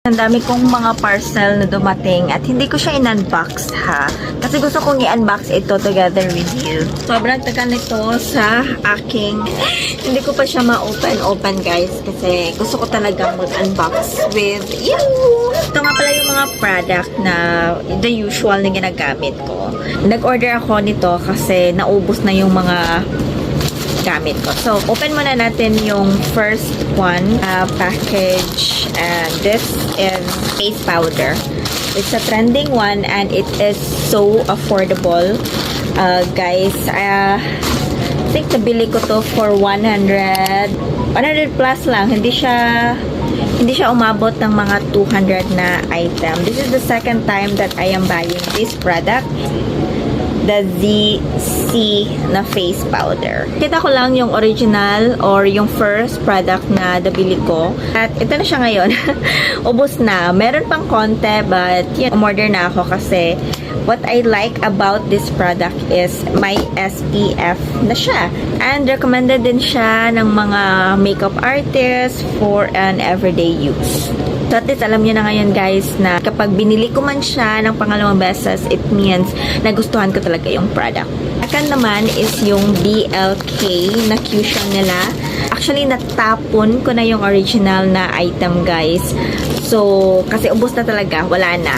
Ang dami kong mga parcel na dumating at hindi ko siya in-unbox ha. Kasi gusto kong i-unbox ito together with you. Sobrang tagal nito sa aking... Hindi ko pa siya ma-open guys. Kasi gusto ko talagang mag-unbox with you. Ito nga pala yung mga product na the usual na ginagamit ko. Nag-order ako nito kasi naubos na yung mga gamit ko. So, open muna natin yung first one package. And this is face powder. It's a trending one and it is so affordable. Guys, I think nabili ko to for 100 plus lang. Hindi siya umabot ng mga 200 na item. This is the second time that I am buying this product. The ZC na face powder. Kita ko lang yung original or yung first product na nabili ko. At ito na siya ngayon. Ubus na. Meron pang konti but yun, umorder na ako kasi what I like about this product is may SPF na siya. And recommended din siya ng mga makeup artists for an everyday use. So at least alam niyo na ngayon guys na kapag binili ko man siya ng pangalawang beses, it means nagustuhan ko talaga yung product. Akan naman is yung BLK na cushion nila. Actually, natapon ko na yung original na item guys. So, kasi ubos na talaga. Wala na.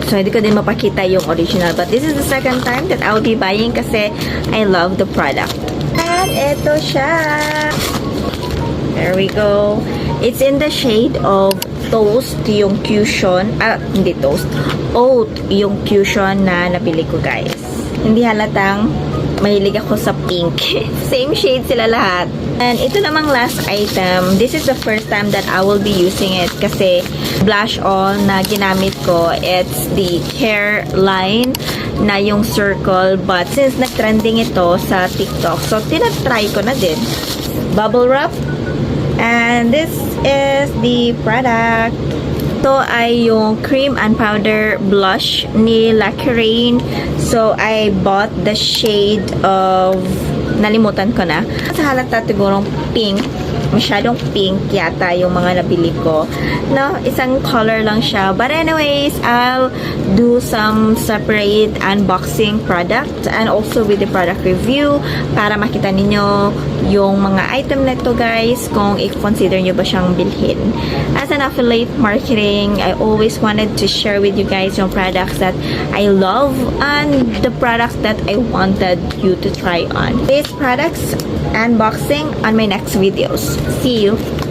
So, hindi ko din mapakita yung original. But this is the second time that I'll be buying kasi I love the product. At ito siya. There we go. It's in the shade of Toast yung cushion. Hindi Toast. Oat yung cushion na nabili ko guys. Hindi halatang mahilig ako sa pink. Same shade sila lahat. And ito namang last item. This is the first time that I will be using it kasi blush on na ginamit ko. It's the hairline na yung circle. But since nag-trending ito sa TikTok, so tinatry ko na din. Bubble wrap. And this is the product. Ito ay yung cream and powder blush ni Lacurain. So, I bought the shade of... Nalimutan ko na. Sa halata sigurong pink. Masyadong pink yata yung mga nabili ko. No, isang color lang siya. But anyways, I'll do some separate unboxing product and also with the product review para makita ninyo yung mga item na ito guys kung i-consider nyo ba siyang bilhin. As an affiliate marketing, I always wanted to share with you guys yung products that I love and the products that I wanted you to try on. These products unboxing on my next videos. See you!